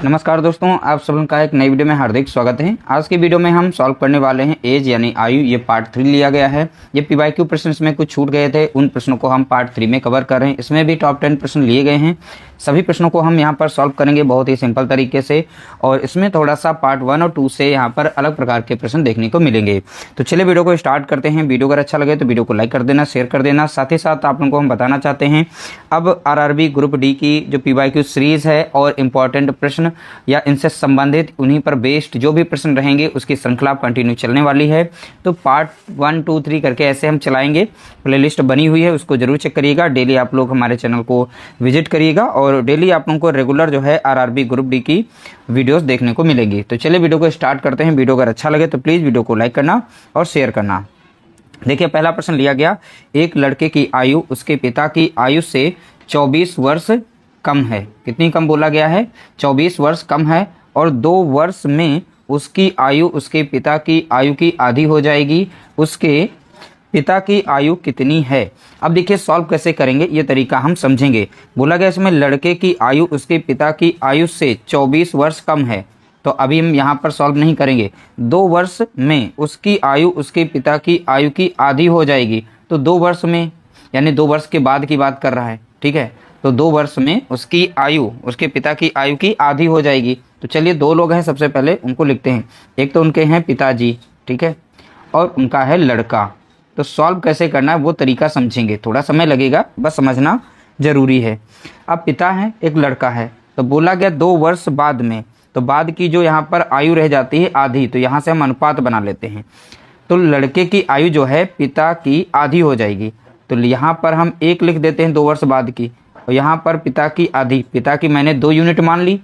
नमस्कार दोस्तों, आप सब का एक नई वीडियो में हार्दिक स्वागत है। आज की वीडियो में हम सॉल्व करने वाले हैं एज यानी आयु। ये पार्ट 3 लिया गया है। ये पीवाईक्यू प्रश्न इसमें कुछ छूट गए थे, उन प्रश्नों को हम पार्ट 3 में कवर कर रहे हैं। इसमें भी टॉप 10 प्रश्न लिए गए हैं। सभी प्रश्नों को हम यहाँ पर सॉल्व करेंगे बहुत ही सिंपल तरीके से, और इसमें थोड़ा सा पार्ट 1 और 2 से यहाँ पर अलग प्रकार के प्रश्न देखने को मिलेंगे। तो चलिए वीडियो को स्टार्ट करते हैं। वीडियो अगर अच्छा लगे तो वीडियो को लाइक कर देना, शेयर कर देना। साथ ही साथ आप लोगों को हम बताना चाहते हैं, अब आरआरबी ग्रुप डी की जो पीवाईक्यू सीरीज है और इम्पॉर्टेंट प्रश्न या इनसे संबंधित उन्हीं पर बेस्ड जो भी प्रश्न रहेंगे उसकी श्रृंखला कंटिन्यू चलने वाली है। तो पार्ट 1, 2, 3 करके ऐसे हम चलाएंगे। प्लेलिस्ट बनी हुई है, उसको जरूर चेक करिएगा। डेली आप लोग हमारे चैनल को विजिट करिएगा और डेली आप लोगों को रेगुलर जो है आरआरबी ग्रुप डी की वीडियोस देखने को मिलेंगी। तो चलिए वीडियो को स्टार्ट करते हैं। वीडियो अगर अच्छा लगे तो प्लीज़ वीडियो को लाइक करना और शेयर करना। देखिए, पहला प्रश्न लिया गया, एक लड़के की आयु उसके पिता की आयु से 24 वर्ष कम है। कितनी कम बोला गया है? 24 वर्ष कम है, और 2 वर्ष में उसकी आयु उसके पिता की आयु की आधी हो जाएगी। उसके पिता की आयु कितनी है? अब देखिए सॉल्व कैसे करेंगे, ये तरीका हम समझेंगे। बोला गया इसमें लड़के की आयु उसके पिता की आयु से 24 वर्ष कम है, तो अभी हम यहाँ पर सॉल्व नहीं करेंगे। 2 वर्ष में उसकी आयु उसके पिता की आयु की आधी हो जाएगी, तो 2 वर्ष में यानी 2 वर्ष के बाद की बात कर रहा है, ठीक है। तो 2 वर्ष में उसकी आयु उसके पिता की आयु की आधी हो जाएगी। तो चलिए 2 लोग हैं, सबसे पहले उनको लिखते हैं। एक तो उनके हैं पिताजी, ठीक है, और उनका है लड़का। तो सॉल्व कैसे करना है वो तरीका समझेंगे, थोड़ा समय लगेगा, बस समझना जरूरी है। अब पिता है, एक लड़का है, तो बोला गया 2 वर्ष बाद में, तो बाद की जो यहाँ पर आयु रह जाती है आधी, तो यहाँ से हम अनुपात बना लेते हैं। तो लड़के की आयु जो है पिता की आधी हो जाएगी, तो यहाँ पर हम 1 लिख देते हैं 2 वर्ष बाद की, और यहाँ पर पिता की आधी, पिता की मैंने 2 यूनिट मान ली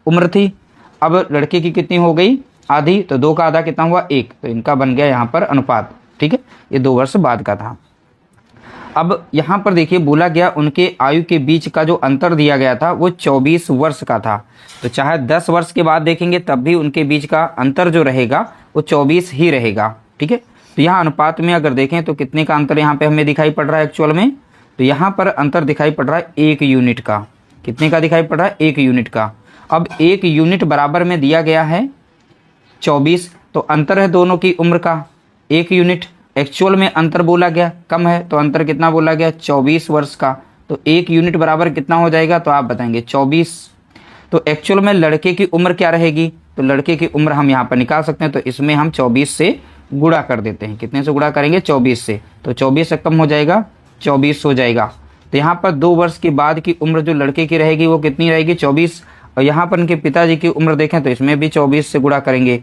उम्र थी। अब लड़के की कितनी हो गई? आधी, तो 2 का आधा कितना हुआ? 1, तो इनका बन गया यहाँ पर अनुपात, ठीक है। ये 2 वर्ष बाद का था। अब यहाँ पर देखिए बोला गया उनके आयु के बीच का जो अंतर दिया गया था वो 24 वर्ष का था। तो चाहे 10 वर्ष के बाद देखेंगे तब भी उनके बीच का अंतर जो रहेगा वो 24 ही रहेगा, ठीक है। तो यहाँ अनुपात में अगर देखें तो कितने का अंतर यहाँ पे हमें दिखाई पड़ रहा है एक्चुअल में? तो यहाँ पर अंतर दिखाई पड़ रहा है 1 यूनिट का। कितने का दिखाई पड़ रहा है? 1 यूनिट का। अब 1 यूनिट बराबर में दिया गया है 24, तो अंतर है दोनों की उम्र का 1 यूनिट। एक्चुअल में अंतर बोला गया कम है, तो अंतर कितना बोला गया? 24 वर्ष का। तो 1 यूनिट बराबर कितना हो जाएगा? तो आप बताएंगे 24। तो एक्चुअल में लड़के की उम्र क्या रहेगी? तो लड़के की उम्र हम यहाँ पर निकाल सकते हैं, तो इसमें हम 24 से गुणा कर देते हैं। कितने से गुणा करेंगे? 24 से। तो 24 से कम हो जाएगा, 24 हो जाएगा। तो यहाँ पर 2 वर्ष के बाद की उम्र जो लड़के की रहेगी वो कितनी रहेगी? 24। और यहाँ पर उनके पिताजी की उम्र देखें तो इसमें भी 24 से गुणा करेंगे।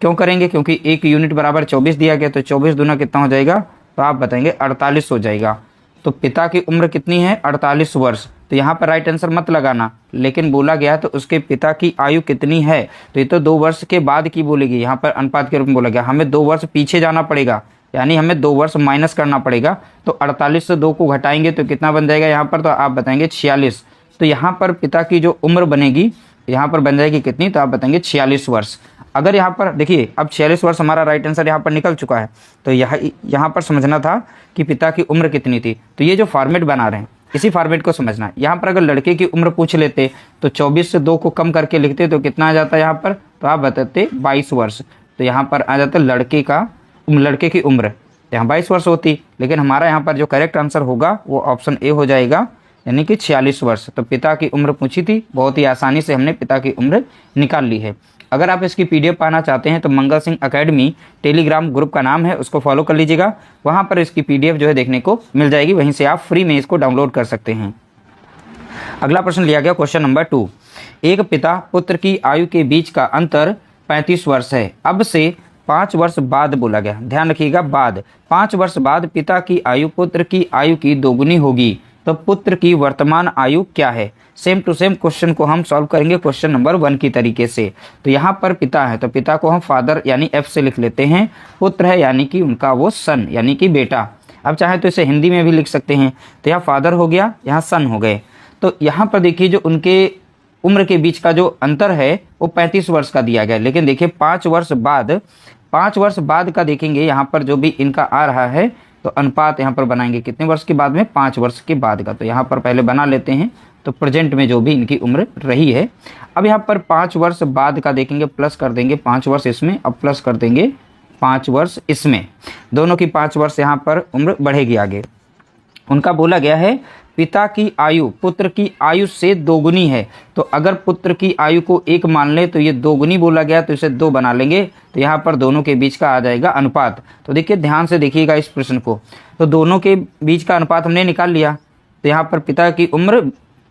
क्यों करेंगे? क्योंकि 1 यूनिट बराबर 24 दिया गया, तो 24 दूना कितना हो जाएगा? तो आप बताएंगे 48 हो जाएगा। तो पिता की उम्र कितनी है? 48 वर्ष। तो यहाँ पर राइट आंसर मत लगाना, लेकिन बोला गया तो उसके पिता की आयु कितनी है, तो ये तो 2 वर्ष के बाद की बोलेगी। यहाँ पर अनुपात के रूप में बोला गया, हमें 2 वर्ष पीछे जाना पड़ेगा, यानी हमें 2 वर्ष माइनस करना पड़ेगा। तो 48 से 2 को घटाएंगे तो कितना बन जाएगा यहाँ पर? तो आप बताएंगे 46। तो यहाँ पर पिता की जो उम्र बनेगी यहाँ पर बन जाएगी कितनी? तो आप बताएंगे 46 वर्ष। अगर यहाँ पर देखिए अब 46 वर्ष हमारा राइट आंसर यहाँ पर निकल चुका है, तो यहाँ पर समझना था कि पिता की उम्र कितनी थी। तो ये जो फॉर्मेट बना रहे हैं इसी फॉर्मेट को समझना है। यहाँ पर अगर लड़के की उम्र पूछ लेते तो 24 से 2 को कम करके लिखते तो कितना आ जाता है यहाँ पर? तो आप बताते 22 वर्ष। तो यहाँ पर आ जाता लड़के की उम्र, यहाँ 22 वर्ष होती, लेकिन हमारा यहाँ पर जो करेक्ट आंसर होगा वो ऑप्शन ए हो जाएगा, यानी कि 46 वर्ष। तो पिता की उम्र पूछी थी, बहुत ही आसानी से हमने पिता की उम्र निकाल ली है। अगर आप इसकी पीडीएफ पाना चाहते हैं तो Mangal Singh academy Telegram group का नाम है, उसको फॉलो कर लीजिएगा। वहाँ पर इसकी पीडीएफ जो है देखने को मिल जाएगी, वहीं से आप फ्री में इसको डाउनलोड कर सकते हैं। अगला प्रश्न लिया गया क्वेश्चन नंबर 2, एक पिता पुत्र की आयु के बीच का अंतर 35 वर्ष है। अब से 5 वर्ष बाद बोला गया, ध्यान रखिएगा बाद, 5 वर्ष बाद पिता की आयु पुत्र की आयु की दोगुनी होगी, तो पुत्र की वर्तमान आयु क्या है? सेम टू सेम क्वेश्चन को हम सॉल्व करेंगे क्वेश्चन नंबर 1 की तरीके से। तो यहाँ पर पिता है तो पिता को हम फादर यानी एफ से लिख लेते हैं, पुत्र है यानी कि उनका वो सन यानी कि बेटा। अब चाहे तो इसे हिंदी में भी लिख सकते हैं, तो यहाँ फादर हो गया, यहाँ सन हो गए। तो यहाँ पर देखिए जो उनके उम्र के बीच का जो अंतर है वो 35 वर्ष का दिया गया, लेकिन देखिए 5 वर्ष बाद का देखेंगे यहाँ पर जो भी इनका आ रहा है, तो अनुपात यहाँ पर बनाएंगे कितने वर्ष के बाद में? 5 वर्ष के बाद का। तो यहाँ पर पहले बना लेते हैं तो प्रेजेंट में जो भी इनकी उम्र रही है। अब यहाँ पर 5 वर्ष बाद का देखेंगे, प्लस कर देंगे 5 वर्ष इसमें, अब प्लस कर देंगे 5 वर्ष इसमें, दोनों की 5 वर्ष यहाँ पर उम्र बढ़ेगी आगे। उनका बोला गया है पिता की आयु पुत्र की आयु से दोगुनी है, तो अगर पुत्र की आयु को 1 मान ले तो ये दोगुनी बोला गया तो इसे 2 बना लेंगे, तो यहाँ पर दोनों के बीच का आ जाएगा अनुपात। तो देखिए ध्यान से देखिएगा इस प्रश्न को, तो दोनों के बीच का अनुपात हमने निकाल लिया, तो यहाँ पर पिता की उम्र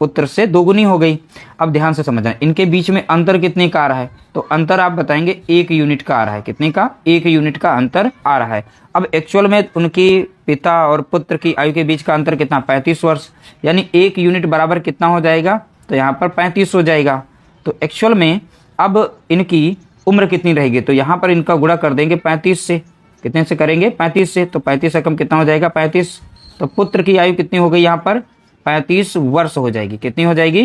पुत्र से दोगुनी हो गई। अब ध्यान से समझना, इनके बीच में अंतर कितने का आ रहा है, तो अंतर आप बताएंगे 1 यूनिट का आ रहा है। कितने का? 1 यूनिट का अंतर आ रहा है। अब एक्चुअल में उनकी पिता और पुत्र की आयु के बीच का अंतर कितना? 35 वर्ष, यानी 1 यूनिट बराबर कितना हो जाएगा? तो यहाँ पर 35 हो जाएगा। तो एक्चुअल में अब इनकी उम्र कितनी रहेगी, तो यहाँ पर इनका गुणा कर देंगे 35 से। कितने से करेंगे? 35 से। तो 35 से कम कितना हो जाएगा? 35। तो पुत्र की आयु कितनी हो गई यहाँ पर? 35 वर्ष हो जाएगी। कितनी हो जाएगी?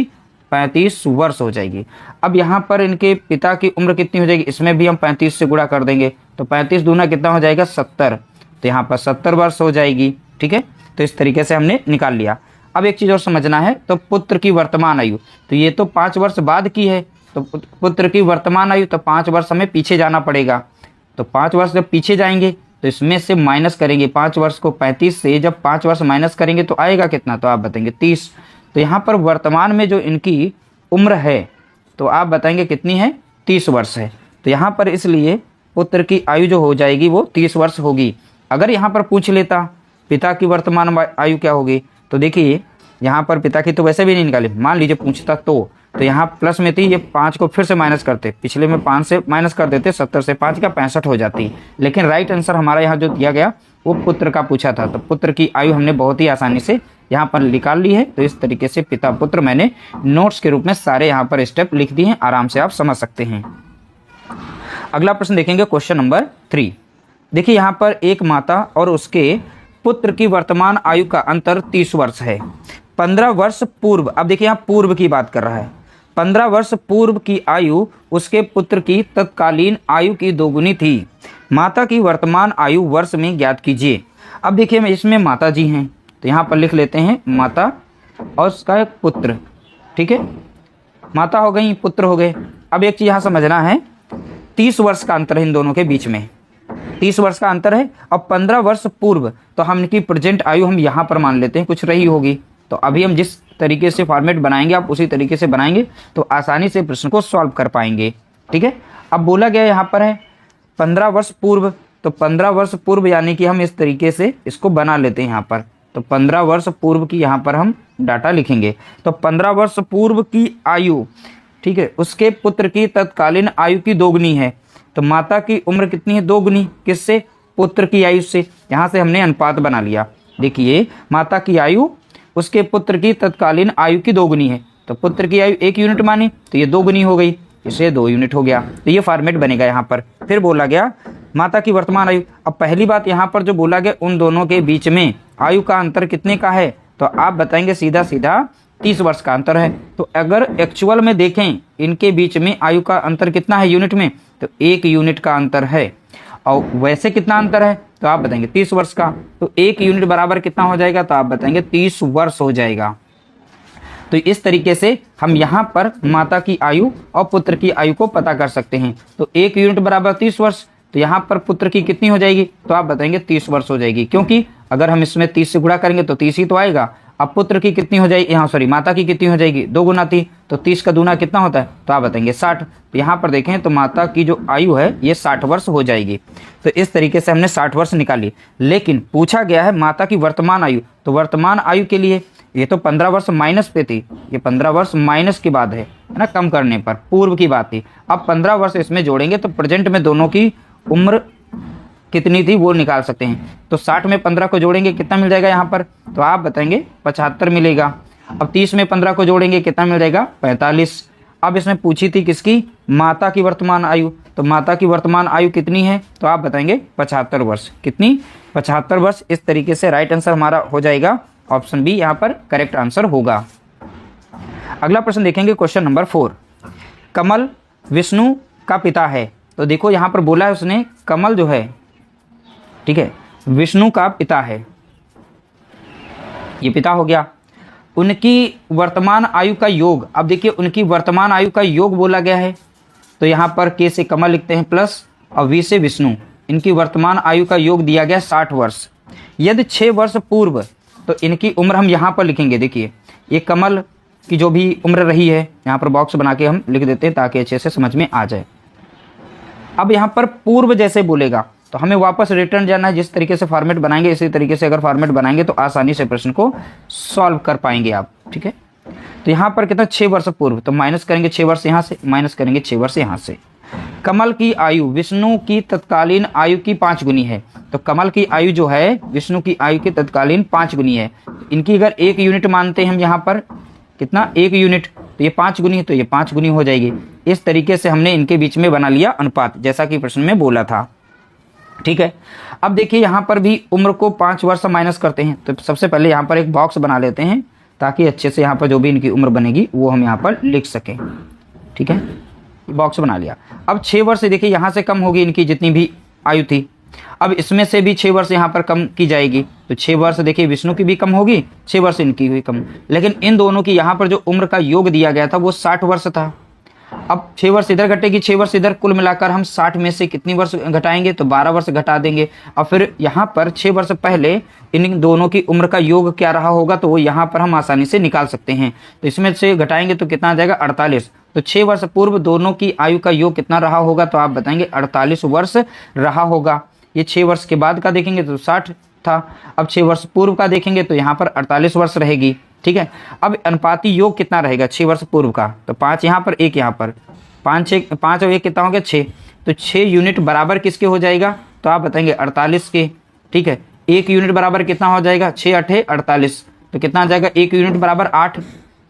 35 वर्ष हो जाएगी। अब यहाँ पर इनके पिता की उम्र कितनी हो जाएगी, इसमें भी हम 35 से गुणा कर देंगे, तो 35 दूना कितना हो जाएगा? 70। तो यहाँ पर 70 वर्ष हो जाएगी। ठीक है, तो इस तरीके से हमने निकाल लिया। अब एक चीज़ और समझना है, तो पुत्र की वर्तमान आयु, तो ये तो 5 वर्ष बाद की है, तो पुत्र की वर्तमान आयु, तो 5 वर्ष हमें पीछे जाना पड़ेगा। तो 5 वर्ष जब पीछे जाएंगे तो इसमें से माइनस करेंगे 5 वर्ष को, 35 से जब 5 वर्ष माइनस करेंगे तो आएगा कितना, तो आप बताएंगे 30। तो यहाँ पर वर्तमान में जो इनकी उम्र है तो आप बताएंगे कितनी है? 30 वर्ष है। तो यहाँ पर इसलिए पुत्र की आयु जो हो जाएगी वो 30 वर्ष होगी। अगर यहाँ पर पूछ लेता पिता की वर्तमान आयु क्या होगी, तो देखिए यहाँ पर पिता की तो वैसे भी नहीं निकाली, मान लीजिए पूछता तो यहाँ प्लस में थी, ये 5 को फिर से माइनस करते, पिछले में 5 से माइनस कर देते, 70 से 5 का 65 हो जाती। लेकिन राइट आंसर हमारा यहाँ जो दिया गया वो पुत्र का पूछा था, तो पुत्र की आयु हमने बहुत ही आसानी से यहाँ पर निकाल ली है। तो इस तरीके से पिता पुत्र मैंने नोट्स के रूप में सारे यहाँ पर स्टेप लिख दिए हैं, आराम से आप समझ सकते हैं। अगला प्रश्न देखेंगे, क्वेश्चन नंबर 3। देखिए यहाँ पर एक माता और उसके पुत्र की वर्तमान आयु का अंतर 30 वर्ष है। 15 वर्ष पूर्व, अब देखिए यहाँ पूर्व की बात कर रहा है, 15 वर्ष पूर्व की आयु उसके पुत्र की तत्कालीन आयु की दोगुनी थी। माता की वर्तमान आयु वर्ष में ज्ञात कीजिए। अब देखिए मैं इसमें माता जी हैं, तो यहाँ पर लिख लेते हैं माता और उसका एक पुत्र। ठीक है, माता हो गई, पुत्र हो गए। अब एक चीज़ यहाँ समझना है, 30 वर्ष का अंतर है इन दोनों के बीच में, 30 वर्ष का अंतर है। अब 15 वर्ष पूर्व, तो हम इनकी प्रेजेंट आयु हम यहाँ पर मान लेते हैं कुछ रही होगी। तो अभी हम जिस तरीके से फॉर्मेट बनाएंगे आप उसी तरीके से बनाएंगे तो आसानी से प्रश्न को सॉल्व कर पाएंगे। ठीक है, अब बोला गया यहाँ पर है 15 वर्ष पूर्व, तो 15 वर्ष पूर्व यानी कि हम इस तरीके से इसको बना लेते हैं यहाँ पर। तो 15 वर्ष पूर्व की यहाँ पर हम डाटा लिखेंगे। तो 15 वर्ष पूर्व की आयु, ठीक है, उसके पुत्र की तत्कालीन आयु की दोगुनी है। तो माता की उम्र कितनी है? दोगुनी। किससे? पुत्र की आयु से। यहाँ से हमने अनुपात बना लिया। देखिए माता की आयु उसके पुत्र की तत्कालीन आयु की दोगुनी है, तो पुत्र की आयु 1 यूनिट मानी तो ये दोगुनी हो गई, इसे 2 यूनिट हो गया। तो ये फॉर्मेट बनेगा यहाँ पर। फिर बोला गया माता की वर्तमान आयु। अब पहली बात यहाँ पर जो बोला गया उन दोनों के बीच में आयु का अंतर कितने का है, तो आप बताएंगे सीधा सीधा 30 वर्ष का अंतर है। तो अगर एक्चुअल में देखें इनके बीच में आयु का अंतर कितना है यूनिट में, तो 1 यूनिट का अंतर है। और वैसे कितना अंतर है, तो आप बताएंगे 30 वर्ष का। तो 1 यूनिट बराबर कितना हो जाएगा, तो आप बताएंगे 30 वर्ष हो जाएगा। तो इस तरीके से हम यहाँ पर माता की आयु और पुत्र की आयु को पता कर सकते हैं। तो 1 यूनिट बराबर 30 वर्ष, तो यहाँ पर पुत्र की कितनी हो जाएगी, तो आप बताएंगे 30 वर्ष हो जाएगी, क्योंकि अगर हम इसमें 30 से गुणा करेंगे तो 30 ही तो आएगा। अब पुत्र की कितनी हो जाएगी, यहाँ सॉरी माता की कितनी हो जाएगी, 2 गुना थी, तो 30 का दूना कितना होता है, तो आप बताएंगे 60। तो यहाँ पर देखें तो माता की जो आयु है ये 60 वर्ष हो जाएगी। तो इस तरीके से हमने 60 वर्ष निकाली। लेकिन पूछा गया है माता की वर्तमान आयु, तो वर्तमान आयु के लिए ये तो 15 वर्ष माइनस पे थी, ये 15 वर्ष माइनस की बात है ना, कम करने पर पूर्व की बात थी। अब 15 वर्ष इसमें जोड़ेंगे तो प्रेजेंट में दोनों की उम्र कितनी थी वो निकाल सकते हैं। तो 60 में 15 को जोड़ेंगे कितना मिल जाएगा यहाँ पर, तो आप बताएंगे 75 मिलेगा। अब 30 में 15 को जोड़ेंगे कितना मिल जाएगा, 45। अब इसमें पूछी थी किसकी, माता की वर्तमान आयु, तो माता की वर्तमान आयु कितनी है, तो आप बताएंगे 75 वर्ष। कितनी? 75 वर्ष। इस तरीके से राइट आंसर हमारा हो जाएगा, ऑप्शन बी यहाँ पर करेक्ट आंसर होगा। अगला प्रश्न देखेंगे, क्वेश्चन नंबर 4। कमल विष्णु का पिता है। तो देखो यहाँ पर बोला है उसने कमल जो है, ठीक है, विष्णु का पिता है, ये पिता हो गया। उनकी वर्तमान आयु का योग, अब देखिए उनकी वर्तमान आयु का योग बोला गया है, तो यहाँ पर के से कमल लिखते हैं प्लस और वी से विष्णु। इनकी वर्तमान आयु का योग दिया गया 60 वर्ष। यदि 6 वर्ष पूर्व, तो इनकी उम्र हम यहाँ पर लिखेंगे। देखिए ये कमल की जो भी उम्र रही है, यहाँ पर बॉक्स बना के हम लिख देते हैं ताकि अच्छे से समझ में आ जाए। अब यहाँ पर पूर्व जैसे बोलेगा तो हमें वापस रिटर्न जाना है। जिस तरीके से फॉर्मेट बनाएंगे इसी तरीके से अगर फॉर्मेट बनाएंगे तो आसानी से प्रश्न को सॉल्व कर पाएंगे आप, ठीक है। तो यहाँ पर कितना 6 वर्ष पूर्व, तो माइनस करेंगे 6 वर्ष यहाँ से, माइनस करेंगे 6 वर्ष यहाँ से। कमल की आयु विष्णु की तत्कालीन आयु की 5 गुनी है, तो कमल की आयु जो है विष्णु की आयु की तत्कालीन 5 गुनी है। इनकी अगर 1 यूनिट मानते हैं हम यहाँ पर, कितना 1 यूनिट, तो ये 5 गुनी है, तो ये 5 गुनी हो जाएगी। इस तरीके से हमने इनके बीच में बना लिया अनुपात, जैसा कि प्रश्न में बोला था, ठीक है। अब देखिए यहाँ पर भी उम्र को 5 वर्ष माइनस करते हैं, तो सबसे पहले यहाँ पर एक बॉक्स बना लेते हैं ताकि अच्छे से यहाँ पर जो भी इनकी उम्र बनेगी वो हम यहाँ पर लिख सकें, ठीक है। बॉक्स बना लिया। अब 6 वर्ष देखिए यहाँ से कम होगी इनकी जितनी भी आयु थी, अब इसमें से भी 6 वर्ष यहाँ पर कम की जाएगी, तो 6 वर्ष देखिए विष्णु की भी कम होगी, 6 वर्ष इनकी भी कम, लेकिन इन दोनों की यहाँ पर जो उम्र का योग दिया गया था वो 60 वर्ष था। अब 6 वर्ष इधर घटेगी, 6 वर्ष इधर, कुल मिलाकर हम 60 में से कितनी वर्ष घटाएंगे, तो 12 वर्ष घटा देंगे। और फिर यहाँ पर 6 वर्ष पहले इन दोनों की उम्र का योग क्या रहा होगा, तो वो यहाँ पर हम आसानी से निकाल सकते हैं। तो इसमें से घटाएंगे तो कितना आ जाएगा 48। तो 6 वर्ष पूर्व दोनों की आयु का योग कितना रहा होगा, तो आप बताएंगे 48 वर्ष रहा होगा। ये 6 वर्ष के बाद का देखेंगे तो 60 था, अब 6 वर्ष पूर्व का देखेंगे तो यहाँ पर 48 वर्ष रहेगी, ठीक है। अब अनुपाती योग कितना रहेगा 6 वर्ष पूर्व का, तो 5 यहाँ पर 1 यहाँ पर, 5 और 1 कितना हो गया 6, तो 6 यूनिट बराबर किसके हो जाएगा, तो आप बताएंगे 48 के, ठीक है। 1 यूनिट बराबर कितना हो जाएगा 6 8 48, तो कितना आ जाएगा 1 यूनिट बराबर 8,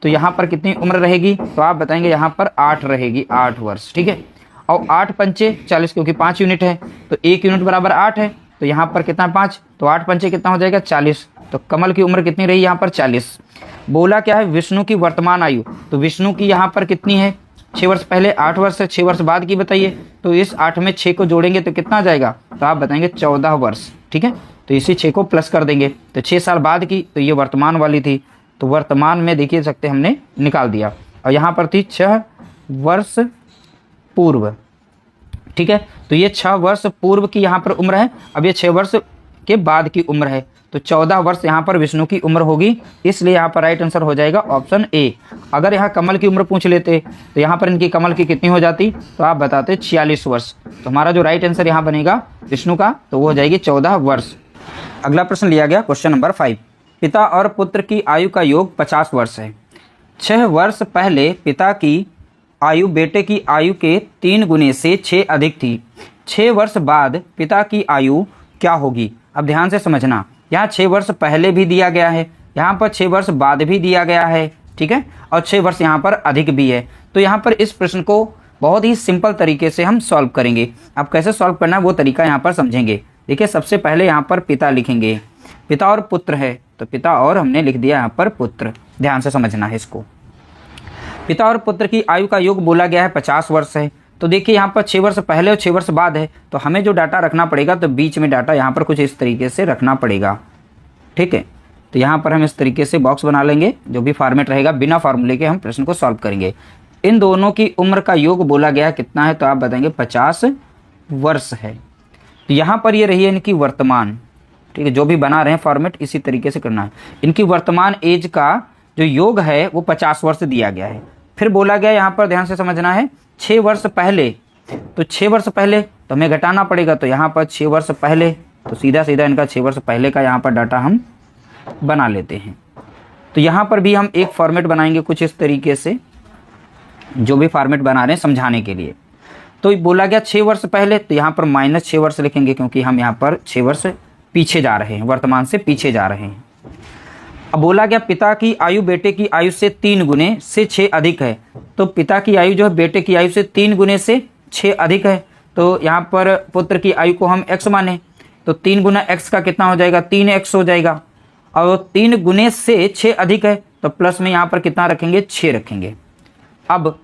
तो यहाँ पर कितनी उम्र रहेगी, तो आप बताएंगे यहाँ पर 8 रहेगी, 8 वर्ष, ठीक है। और 8 पंचे 40 क्योंकि 5 यूनिट है, तो 1 यूनिट बराबर 8 है, तो यहाँ पर कितना 5, तो 8 पंचे कितना हो जाएगा 40, तो कमल की उम्र कितनी रही यहाँ पर 40। बोला क्या है विष्णु की वर्तमान आयु, तो विष्णु की यहाँ पर कितनी है 6 वर्ष पहले 8 वर्ष है, 6 वर्ष बाद की बताइए, तो इस 8 में 6 को जोड़ेंगे तो कितना आ जाएगा, तो आप बताएंगे 14 वर्ष, ठीक है। तो इसी 6 को प्लस कर देंगे, तो 6 साल बाद की, तो ये वर्तमान वाली थी, तो वर्तमान में देखिए सकते हमने निकाल दिया, और यहाँ पर थी 6 वर्ष पूर्व, ठीक है। तो ये 6 वर्ष पूर्व की यहाँ पर उम्र है, अब ये 6 वर्ष के बाद की उम्र है, तो 14 वर्ष यहाँ पर विष्णु की उम्र होगी, इसलिए यहाँ पर राइट आंसर हो जाएगा ऑप्शन ए। अगर यहाँ कमल की उम्र पूछ लेते तो यहाँ पर इनकी कमल की कितनी हो जाती, तो आप बताते 46 वर्ष, तो हमारा जो राइट आंसर यहाँ बनेगा विष्णु का, तो वो हो जाएगी 14 वर्ष। अगला प्रश्न लिया गया क्वेश्चन नंबर 5, पिता और पुत्र की आयु का योग 50 वर्ष है। 6 वर्ष पहले पिता की आयु बेटे की आयु के 3 गुने से 6 अधिक थी, 6 वर्ष बाद पिता की आयु क्या होगी। अब ध्यान से समझना, यहाँ 6 वर्ष पहले भी दिया गया है, यहाँ पर 6 वर्ष बाद भी दिया गया है, ठीक है, और 6 वर्ष यहाँ पर अधिक भी है। तो यहाँ पर इस प्रश्न को बहुत ही सिंपल तरीके से हम सॉल्व करेंगे। अब कैसे सॉल्व करना है वो तरीका यहाँ पर समझेंगे। देखिए सबसे पहले यहाँ पर पिता लिखेंगे, पिता और पुत्र है, तो पिता और हमने लिख दिया यहाँ पर पुत्र, ध्यान से समझना है इसको। पिता और पुत्र की आयु का योग बोला गया है 50 वर्ष है, तो देखिए यहाँ पर 6 वर्ष पहले और 6 वर्ष बाद है, तो हमें जो डाटा रखना पड़ेगा, तो बीच में डाटा यहाँ पर कुछ इस तरीके से रखना पड़ेगा, ठीक है। तो यहाँ पर हम इस तरीके से बॉक्स बना लेंगे, जो भी फॉर्मेट रहेगा बिना फार्मूले के हम प्रश्न को सॉल्व करेंगे। इन दोनों की उम्र का योग बोला गया है कितना है, तो आप बताएंगे 50 वर्ष है। तो यहाँ पर ये रही है इनकी वर्तमान, ठीक है, जो भी बना रहे हैं फॉर्मेट इसी तरीके से करना है। इनकी वर्तमान एज का जो योग है वो 50 वर्ष दिया गया है। फिर बोला गया यहाँ पर ध्यान से समझना है 6 वर्ष पहले, तो 6 वर्ष पहले तो हमें घटाना पड़ेगा, तो यहाँ पर 6 वर्ष पहले, तो सीधा सीधा इनका 6 वर्ष पहले का यहाँ पर डाटा हम बना लेते हैं। तो यहाँ पर भी हम एक फॉर्मेट बनाएंगे कुछ इस तरीके से, जो भी फॉर्मेट बना रहे हैं समझाने के लिए। तो बोला गया 6 वर्ष पहले, तो यहाँ पर -6 वर्ष लिखेंगे क्योंकि हम यहाँ पर 6 वर्ष पीछे जा रहे हैं, वर्तमान से पीछे जा रहे हैं। अब बोला गया पिता की आयु बेटे की आयु से 3 गुने से 6 अधिक है, तो पिता की आयु जो है बेटे की आयु से 3 गुने से 6 अधिक है, तो यहाँ पर पुत्र की आयु को हम x माने, तो 3 गुना x का कितना हो जाएगा 3x हो जाएगा, और 3 गुने से 6 अधिक है, तो प्लस में यहाँ पर कितना रखेंगे 6 रखेंगे। अब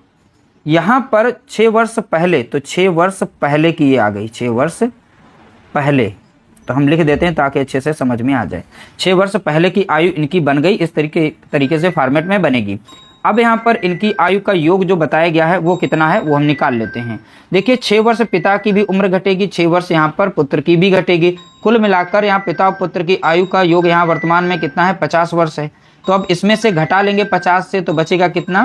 यहाँ पर 6 वर्ष पहले, तो 6 वर्ष पहले की ये आ गई, 6 वर्ष पहले, तो हम लिख देते हैं ताकि अच्छे से समझ में आ जाए। 6 वर्ष पहले की आयु इनकी बन गई, इस तरीके से फॉर्मेट में बनेगी। अब यहाँ पर इनकी आयु का योग जो बताया गया है वो कितना है वो हम निकाल लेते हैं। देखिए 6 वर्ष पिता की भी उम्र घटेगी, 6 वर्ष यहाँ पर पुत्र की भी घटेगी। कुल मिलाकर यहाँ पिता और पुत्र की आयु का योग यहाँ वर्तमान में कितना है 50 वर्ष है। तो अब इसमें से घटा लेंगे 50 से, तो बचेगा कितना,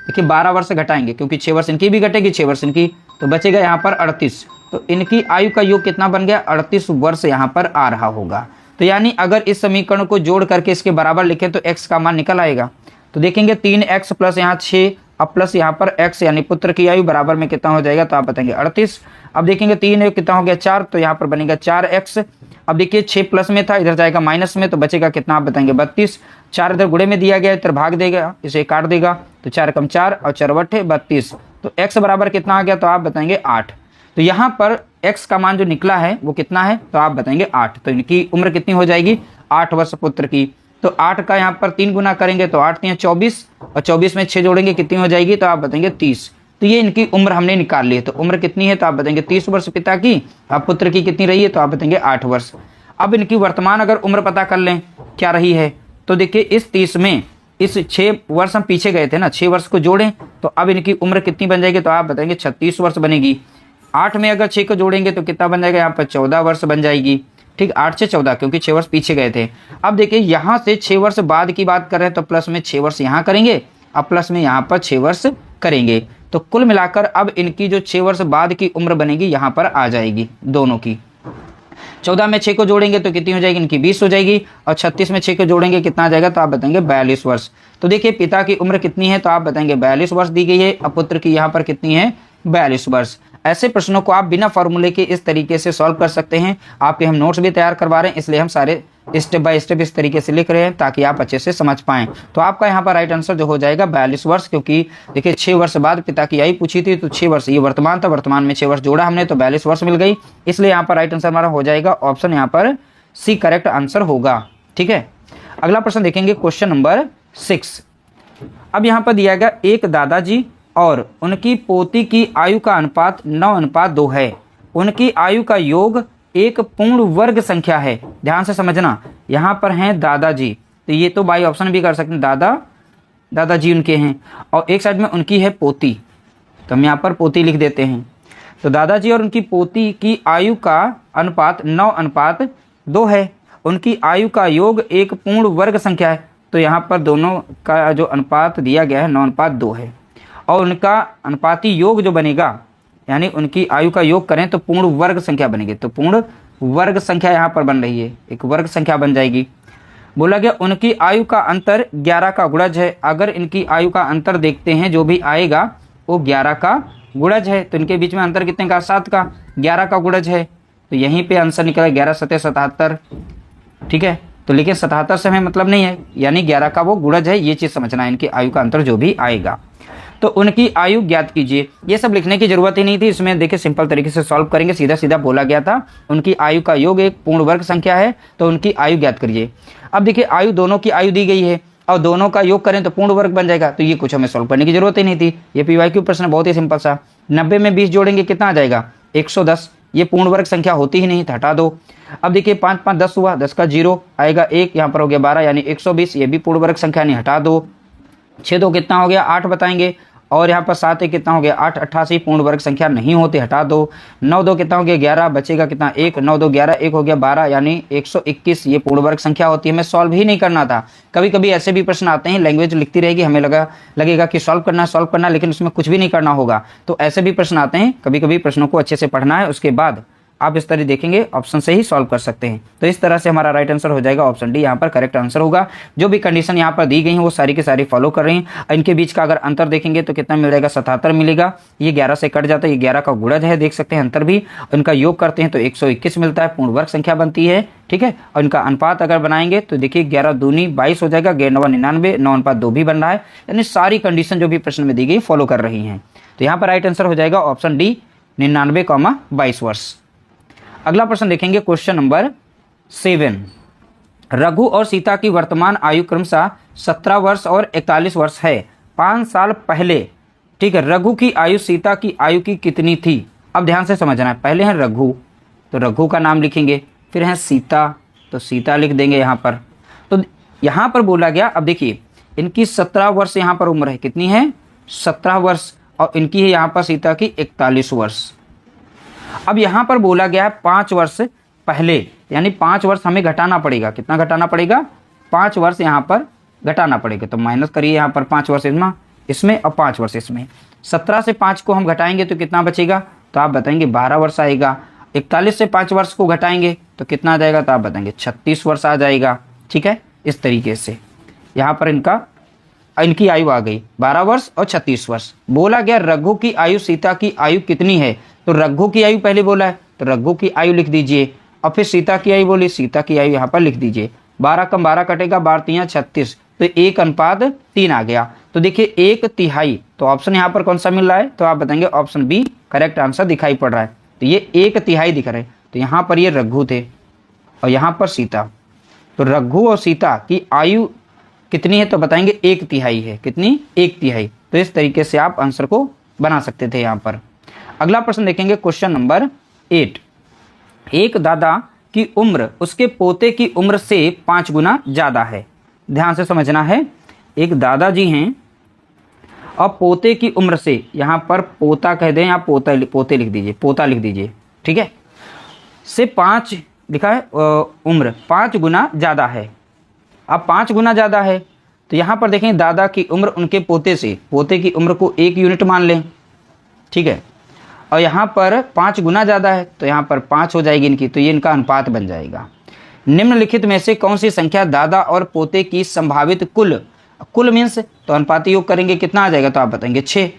देखिए 12 वर्ष घटाएंगे क्योंकि 6 वर्ष इनकी भी घटेगी 6 वर्ष इनकी, तो बचेगा यहाँ पर 38। तो इनकी आयु का योग कितना बन गया 38 वर्ष यहाँ पर आ रहा होगा। तो यानी अगर इस समीकरण को जोड़ करके इसके बराबर लिखें तो x का मान निकल आएगा। तो देखेंगे 3x प्लस यहाँ 6 अब प्लस यहाँ पर x यानी पुत्र की आयु बराबर में कितना हो जाएगा, तो आप बताएंगे 38। अब देखेंगे 3 कितना हो गया 4, तो यहाँ पर बनेगा 4x। अब देखिए 6 प्लस में था, इधर जाएगा माइनस में, तो बचेगा कितना आप बताएंगे 32। 4 इधर गुणे में दिया गया, इधर भाग देगा, इसे काट देगा, तो 4 कम 4 और 4 बटे 32। तो x बराबर कितना आ गया, तो आप बताएंगे 8। तो यहाँ पर x का मान जो निकला है वो कितना है, तो आप बताएंगे 8। तो इनकी उम्र कितनी हो जाएगी 8 वर्ष पुत्र की। तो 8 का यहाँ पर 3 गुना करेंगे तो 8 3 24 और 24 में 6 जोड़ेंगे कितनी हो जाएगी, तो आप बताएंगे 30। तो ये इनकी उम्र हमने निकाल ली है। तो उम्र कितनी है, तो आप बताएंगे 30 वर्ष पिता की, अब पुत्र की कितनी रही है, तो आप बताएंगे 8 वर्ष। अब इनकी वर्तमान अगर उम्र पता कर लें क्या रही है, तो देखिए इस 30 में इस 6 वर्ष हम पीछे गए थे ना, 6 वर्ष को जोड़ें तो अब इनकी उम्र कितनी बन जाएगी, तो आप बताएंगे 36 वर्ष बनेगी। 8 में अगर 6 को जोड़ेंगे तो कितना बन जाएगा, यहाँ पर 14 वर्ष बन जाएगी। ठीक, 8 से 14 क्योंकि 6 वर्ष पीछे गए थे। अब देखिए यहाँ से 6 वर्ष बाद की बात कर रहे हैं तो प्लस में 6 वर्ष यहाँ करेंगे, अब प्लस में यहाँ पर 6 वर्ष करेंगे। तो कुल मिलाकर अब इनकी जो 6 वर्ष बाद की उम्र बनेगी यहाँ पर आ जाएगी दोनों की। 14 में 6 को जोड़ेंगे तो कितनी हो जाएगी, इनकी 20 हो जाएगी, और 36 में 6 को जोड़ेंगे कितना आ जाएगा, तो आप बताएंगे 42 वर्ष। तो देखिए पिता की उम्र कितनी है, तो आप बताएंगे 42 वर्ष दी गई है, और पुत्र की यहाँ पर कितनी है 42 वर्ष। ऐसे प्रश्नों को आप बिना फॉर्मूले के इस तरीके से सॉल्व कर सकते हैं। आपके हम नोट्स भी तैयार करवा रहे हैं, इसलिए हम सारे स्टेप बाय स्टेप इस तरीके से लिख रहे हैं ताकि आप अच्छे से समझ पाएं। तो आपका यहाँ पर राइट आंसर जो हो जाएगा 42 वर्ष, क्योंकि देखिए 6 वर्ष बाद पिता की आयु पूछी थी, तो 6 वर्ष ये वर्तमान था, वर्तमान में 6 वर्ष जोड़ा हमने तो 42 वर्ष मिल गई, इसलिए यहाँ पर राइट आंसर हमारा हो जाएगा ऑप्शन यहाँ पर सी करेक्ट आंसर होगा। ठीक है, अगला प्रश्न देखेंगे क्वेश्चन नंबर 6। अब यहाँ पर दिया गया एक दादाजी और उनकी पोती की आयु का अनुपात 9:2 है। उनकी आयु का योग एक पूर्ण वर्ग संख्या है। ध्यान से समझना, यहाँ पर हैं दादाजी, तो ये तो बाई ऑप्शन भी कर सकते हैं, दादाजी उनके हैं, और एक साइड में उनकी है पोती, तो हम यहाँ पर पोती लिख देते हैं। तो दादाजी और उनकी पोती की आयु का अनुपात 9:2 है। उनकी आयु का योग एक पूर्ण वर्ग संख्या है, तो यहाँ पर दोनों का जो अनुपात दिया गया है 9:2 है, और उनका अनुपाती योग जो बनेगा यानी उनकी आयु का योग करें तो पूर्ण वर्ग संख्या बनेगी। तो पूर्ण वर्ग संख्या यहाँ पर बन रही है, एक वर्ग संख्या बन जाएगी। बोला गया उनकी आयु का अंतर 11 का गुणज है। अगर इनकी आयु का अंतर देखते हैं जो भी आएगा वो 11 का गुणज है, तो इनके बीच में अंतर कितने का 7 का, 11 का गुणज है, तो यहीं पे आंसर निकला 11 7 77। ठीक है, तो लेकिन 77 से हमें मतलब नहीं है, यानी 11 का वो गुणज है, ये चीज़ समझना है, इनकी आयु का अंतर जो भी आएगा। तो उनकी आयु ज्ञात कीजिए, ये सब लिखने की जरूरत ही नहीं थी, इसमें देखिए सिंपल तरीके से सॉल्व करेंगे, सीधा सीधा बोला गया था उनकी आयु का योग एक पूर्ण वर्ग संख्या है, तो उनकी आयु ज्ञात करिए। अब देखिए आयु, दोनों की आयु दी गई है और दोनों का योग करें तो पूर्ण वर्ग बन जाएगा, तो ये कुछ हमें सॉल्व करने की जरूरत ही नहीं थी, ये PYQ प्रश्न बहुत ही सिंपल सा। 90 में 20 जोड़ेंगे कितना आ जाएगा 110, ये पूर्ण वर्ग संख्या होती ही नहीं, तो हटा दो। अब देखिए 5 5 10 हुआ, 10 का 0 आएगा 1, यहाँ पर हो गया 12 यानी 120, ये भी पूर्ण वर्ग संख्या नहीं, हटा दो। 6 2 कितना हो गया 8 बताएंगे, और यहाँ पर 7 1 कितना हो गया 8 88, पूर्ण वर्ग संख्या नहीं होती, हटा दो। 9 2 कितना हो गया 11, बचेगा कितना 1, 9 2 11, 1 हो गया 12 यानी 121, ये पूर्ण वर्ग संख्या होती है, हमें सॉल्व ही नहीं करना था। कभी कभी ऐसे भी प्रश्न आते हैं, लैंग्वेज लिखती रहेगी, हमें लगेगा कि सॉल्व करना, लेकिन उसमें कुछ भी नहीं करना होगा। तो ऐसे भी प्रश्न आते हैं, कभी कभी प्रश्नों को अच्छे से पढ़ना है, उसके बाद आप इस तरह देखेंगे ऑप्शन से ही सॉल्व कर सकते हैं। तो इस तरह से हमारा राइट आंसर हो जाएगा ऑप्शन डी, यहाँ पर करेक्ट आंसर होगा। जो भी कंडीशन यहाँ पर दी गई हैं वो सारी की सारी फॉलो कर रही हैं। इनके बीच का अगर अंतर देखेंगे तो कितना मिल जाएगा 77 मिलेगा, ये 11 से कट जाता है, ये 11 का गुणज है, देख सकते हैं अंतर भी। इनका योग करते हैं तो 121 मिलता है, पूर्ण वर्ग संख्या बनती है। ठीक है, और इनका अनुपात अगर बनाएंगे तो देखिए 11 दूनी 22 हो जाएगा, 11 99, 9:2 भी बन रहा है, यानी सारी कंडीशन जो भी प्रश्न में दी गई फॉलो कर रही हैं। तो यहाँ पर राइट आंसर हो जाएगा ऑप्शन डी 99, 22 अगला प्रश्न देखेंगे क्वेश्चन नंबर 7। रघु और सीता की वर्तमान आयु क्रमशः 17 वर्ष और 41 वर्ष है। 5 साल पहले, ठीक है, रघु की आयु सीता की आयु की कितनी थी? अब ध्यान से समझना है, पहले है रघु, तो रघु का नाम लिखेंगे, फिर है सीता, तो सीता लिख देंगे यहाँ पर। तो यहाँ पर बोला गया, अब देखिए इनकी 17 वर्ष यहाँ पर उम्र है, कितनी है 17 वर्ष, और इनकी है यहाँ पर सीता की 41 वर्ष। अब यहाँ पर बोला गया है 5 वर्ष पहले, यानी 5 वर्ष हमें घटाना पड़ेगा। कितना घटाना पड़ेगा? 5 वर्ष यहाँ पर घटाना पड़ेगा। तो माइनस करिए यहाँ पर 5 वर्ष इसमें और 5 वर्ष इसमें। 17 से 5 को हम घटाएंगे तो कितना बचेगा? तो आप बताएंगे 12 वर्ष आएगा। 41 से 5 वर्ष को घटाएंगे तो कितना आ जाएगा? तो आप बताएंगे 36 वर्ष आ जाएगा। ठीक है, इस तरीके से यहाँ पर इनकी आयु आ गई 12 वर्ष और 36 वर्ष। बोला गया रघु की आयु सीता की आयु कितनी है? तो रघु की आयु पहले बोला है, तो रघु की आयु लिख दीजिए, और फिर सीता की आयु बोली, सीता की आयु यहाँ पर लिख दीजिए। 12 कम 12 कटेगा, 12 3 36, तो 1:3 आ गया। तो देखिए 1/3, तो ऑप्शन यहाँ पर कौन सा मिल रहा है? तो आप बताएंगे ऑप्शन बी करेक्ट आंसर दिखाई पड़ रहा है। तो ये 1/3 दिख रहा है। तो यहाँ पर ये रघु थे और यहाँ पर सीता। तो रघु और सीता की आयु कितनी है? तो बताएंगे 1/3 है। कितनी? 1/3। तो इस तरीके से आप आंसर को बना सकते थे यहाँ पर। अगला प्रश्न देखेंगे, क्वेश्चन नंबर 8। एक दादा की उम्र उसके पोते की उम्र से 5 गुना ज़्यादा है। ध्यान से समझना है, एक दादाजी हैं और पोते की उम्र से, यहाँ पर पोता कह दें या पोते लिख दीजिए, पोता लिख दीजिए, ठीक है, से 5 लिखा है, उम्र 5 गुना ज़्यादा है। अब 5 गुना ज़्यादा है तो यहाँ पर देखें दादा की उम्र उनके पोते से, पोते की उम्र को 1 यूनिट मान लें, ठीक है, और यहाँ पर 5 गुना ज़्यादा है तो यहाँ पर 5 हो जाएगी इनकी, तो ये इनका अनुपात बन जाएगा। निम्नलिखित में से कौन सी संख्या दादा और पोते की संभावित कुल मीन्स, तो अनुपाती योग करेंगे कितना आ जाएगा? तो आप बताएंगे 6।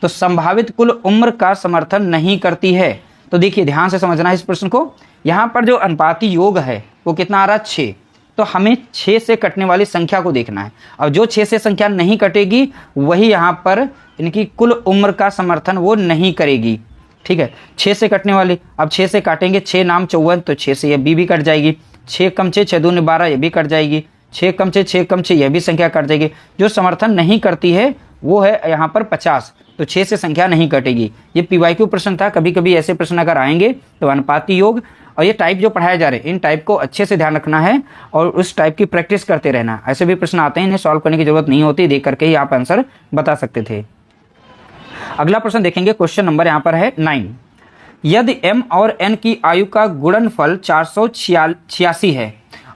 तो संभावित कुल उम्र का समर्थन नहीं करती है। तो देखिए ध्यान से समझना है इस प्रश्न को। यहाँ पर जो अनुपाती योग है वो कितना आ रहा है? 6। तो हमें 6 से कटने वाली संख्या को देखना है, और जो 6 से संख्या नहीं कटेगी वही यहाँ पर इनकी कुल उम्र का समर्थन वो नहीं करेगी। ठीक है, 6 से कटने वाली, अब 6 से काटेंगे, 6 नाम 54, तो 6 से ये बी भी कट जाएगी। 6 कम 6 6 दूनी 12, ये भी कट जाएगी। 6 कम 6 6 कम 6, यह भी संख्या कट जाएगी। जो समर्थन नहीं करती है वो है यहाँ पर 50, तो 6 से संख्या नहीं कटेगी। ये पीवाईक्यू प्रश्न था, कभी कभी ऐसे प्रश्न अगर आएंगे तो अनुपाती योग और ये टाइप जो पढ़ाए जा रहे हैं इन टाइप को अच्छे से ध्यान रखना है और उस टाइप की प्रैक्टिस करते रहना है। ऐसे भी प्रश्न आते हैं, इन्हें सॉल्व करने की जरूरत नहीं होती, देख करके ही आप आंसर बता सकते थे। अगला प्रश्न देखेंगे, क्वेश्चन नंबर यहाँ पर है 9। यदि m और n की आयु का गुणनफल 486 है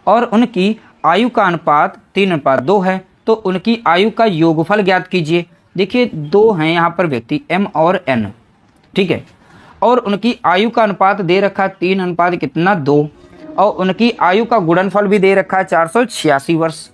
और उनकी आयु का अनुपात 3:2 है, तो उनकी आयु का योगफल ज्ञात कीजिए। देखिए 2 हैं यहाँ पर व्यक्ति m और n, ठीक है, और उनकी आयु का अनुपात दे रखा 3:2 और उनकी आयु का गुणनफल भी दे रखा है 486 वर्ष।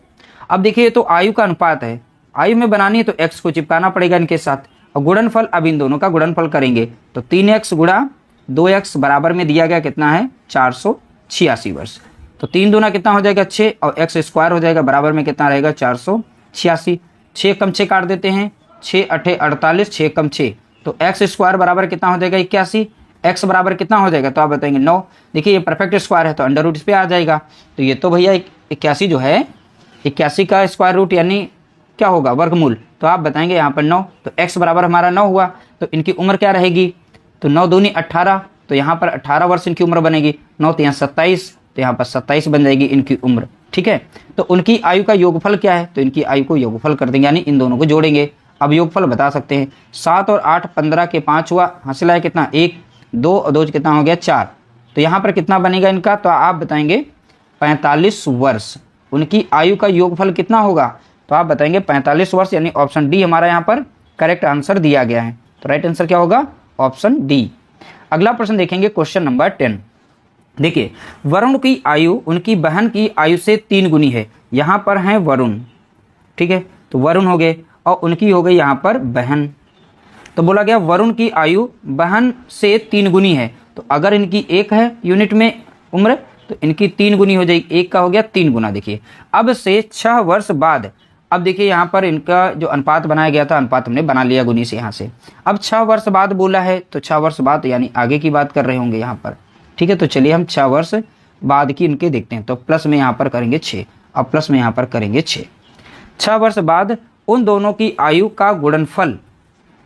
अब देखिए तो आयु का अनुपात है, आयु में बनानी है तो x को चिपकाना पड़ेगा इनके साथ, और गुणनफल अब इन दोनों का गुणनफल करेंगे तो 3x गुणा 2x बराबर में दिया गया कितना है? 486 वर्ष। तो 3 दूना कितना हो जाएगा? 6, और x स्क्वायर हो जाएगा बराबर में कितना रहेगा? 486। 6 कम 6 काट देते हैं, 6 8 48, 6 कम 6, तो x स्क्वायर बराबर कितना हो जाएगा? 81। x बराबर कितना हो जाएगा? तो आप बताएंगे 9। देखिए ये परफेक्ट स्क्वायर है तो अंडर रूट इस पे आ जाएगा, तो ये तो भैया 81 जो है 81 का स्क्वायर रूट यानी क्या होगा? वर्गमूल। तो आप बताएंगे यहाँ पर 9, तो x बराबर हमारा 9 हुआ, तो इनकी उम्र क्या रहेगी? तो 9 दूनी 18, तो यहाँ पर 18 वर्ष इनकी उम्र बनेगी। 9 तो यहाँ 27, तो यहाँ पर 27 बन जाएगी इनकी उम्र, ठीक है। तो उनकी आयु का योगफल क्या है? तो इनकी आयु को योगफल कर देंगे, यानी इन दोनों को जोड़ेंगे। अब योगफल बता सकते हैं, 7 और 8 15 के 5 हुआ, हासिल है कितना? 1, 2 और 2 कितना हो गया? 4। तो यहाँ पर कितना बनेगा इनका? तो आप बताएंगे 45 वर्ष। उनकी आयु का योगफल कितना होगा? तो आप बताएंगे 45 वर्ष, यानी ऑप्शन डी हमारा यहाँ पर करेक्ट आंसर दिया गया है। तो राइट आंसर क्या होगा? Option D. अगला प्रश्न देखेंगे, क्वेश्चन नंबर 10। देखिए वरुण की आयु उनकी बहन की आयु से 3 गुनी है। यहाँ पर हैं वरुण, ठीक है, तो वरुण हो गए और उनकी हो गई यहाँ पर बहन। तो बोला गया वरुण की आयु बहन से 3 गुनी है, तो अगर इनकी 1 है यूनिट में उम्र तो इनकी 3 गुनी हो जाएगी। 1 का हो गया 3 गुना। देखिए अब से 6 वर्ष बाद, अब देखिए यहाँ पर इनका जो अनुपात बनाया गया था, अनुपात हमने बना लिया गुनी से यहाँ से। अब 6 वर्ष बाद बोला है तो 6 वर्ष बाद यानी आगे की बात कर रहे होंगे यहाँ पर, ठीक है। तो चलिए हम 6 वर्ष बाद की इनके देखते हैं। तो प्लस में यहाँ पर करेंगे 6 और प्लस में यहाँ पर करेंगे 6। 6 वर्ष बाद उन दोनों की आयु का गुणनफल,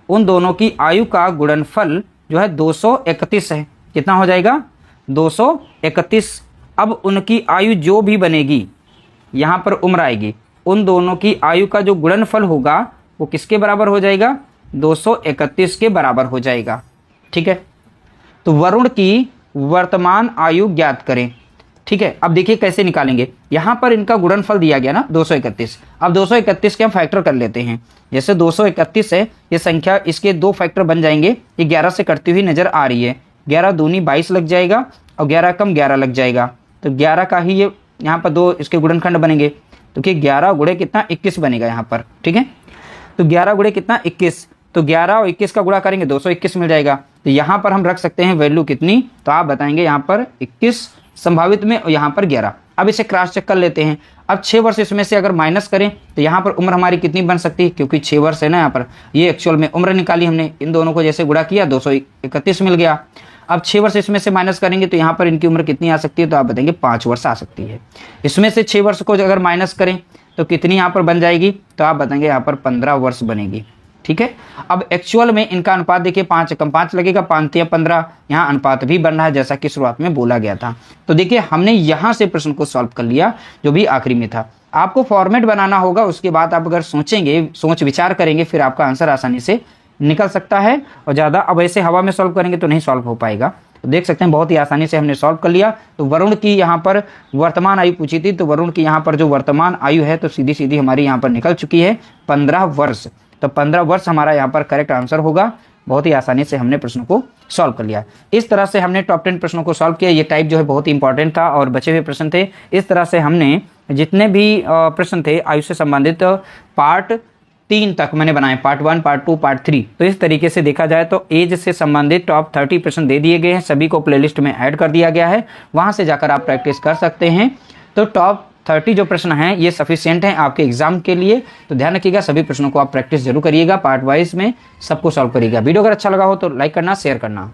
उन दोनों की आयु का गुणनफल जो है 231 है। कितना हो जाएगा? 231। अब उनकी आयु जो भी बनेगी, यहाँ पर उम्र आएगी, उन दोनों की आयु का जो गुणनफल होगा वो किसके बराबर हो जाएगा? 231 के बराबर हो जाएगा। ठीक है, तो वरुण की वर्तमान आयु ज्ञात करें। ठीक है, अब देखिए कैसे निकालेंगे। यहाँ पर इनका गुणनफल दिया गया ना 231। अब 231 के हम फैक्टर कर लेते हैं। जैसे 231 है, ये संख्या इसके 2 फैक्टर बन जाएंगे। ये 11 से कटती हुई नजर आ रही है। 11 दूनी 22 लग जाएगा और 11 कम 11 लग जाएगा। तो 11 का ही ये यहाँ पर 2 इसके गुणनखंड बनेंगे। तो कि 11 गुणे कितना? 21 बनेगा यहाँ पर। ठीक है, तो 11 गुणे कितना? 21। तो 11 और 21 का गुणा करेंगे 221 मिल जाएगा। तो यहाँ पर हम रख सकते हैं वैल्यू कितनी? तो आप बताएंगे यहाँ पर 21 संभावित में और यहाँ पर 11। अब इसे क्रॉस चेक कर लेते हैं। अब 6 वर्ष इसमें से अगर माइनस करें तो यहाँ पर उम्र हमारी कितनी बन सकती है? क्योंकि 6 वर्ष है ना, यहाँ पर ये एक्चुअल में उम्र निकाली हमने। इन दोनों को जैसे गुणा किया 231 मिल गया। अब 6 वर्ष इसमें से माइनस करेंगे तो यहाँ पर इनकी उम्र कितनी आ सकती है? तो आप बताएंगे 5 वर्ष आ सकती है। इसमें से 6 वर्ष को अगर माइनस करें तो कितनी यहाँ पर बन जाएगी? तो आप बताएंगे यहाँ पर 15 वर्ष बनेगी। ठीक है, अब एक्चुअल में इनका अनुपात देखिए 5 कम 5 लगेगा, 5 या 15। यहाँ अनुपात भी बन रहा है जैसा कि शुरुआत में बोला गया था। तो देखिए हमने यहाँ से प्रश्न को सॉल्व कर लिया जो भी आखिरी में था। आपको फॉर्मेट बनाना होगा, उसके बाद आप अगर सोचेंगे, सोच विचार करेंगे, फिर आपका आंसर आसानी से निकल सकता है। और ज़्यादा अब ऐसे हवा में सॉल्व करेंगे तो नहीं सॉल्व हो पाएगा। तो देख सकते हैं बहुत ही आसानी से हमने सॉल्व कर लिया। तो वरुण की यहाँ पर वर्तमान आयु पूछी थी, तो वरुण की यहाँ पर जो वर्तमान आयु है तो सीधी सीधी हमारी यहाँ पर निकल चुकी है 15 वर्ष। तो 15 वर्ष हमारा यहाँ पर करेक्ट आंसर होगा। बहुत ही आसानी से हमने प्रश्न को सॉल्व कर लिया। इस तरह से हमने टॉप 10 प्रश्नों को सॉल्व किया। ये टाइप जो है बहुत ही इंपॉर्टेंट था और बचे हुए प्रश्न थे। इस तरह से हमने जितने भी प्रश्न थे आयु से संबंधित पार्ट 3 तक मैंने बनाए, पार्ट 1, पार्ट 2, पार्ट 3। तो इस तरीके से देखा जाए तो एज से संबंधित टॉप 30 प्रश्न दे दिए गए हैं, सभी को प्लेलिस्ट में ऐड कर दिया गया है। वहां से जाकर आप प्रैक्टिस कर सकते हैं। तो टॉप 30 जो प्रश्न हैं ये सफिशिएंट हैं आपके एग्जाम के लिए। तो ध्यान रखिएगा, सभी प्रश्नों को आप प्रैक्टिस जरूर करिएगा, पार्ट वाइज में सबको सॉल्व करिएगा। वीडियो अगर अच्छा लगा हो तो लाइक करना, शेयर करना।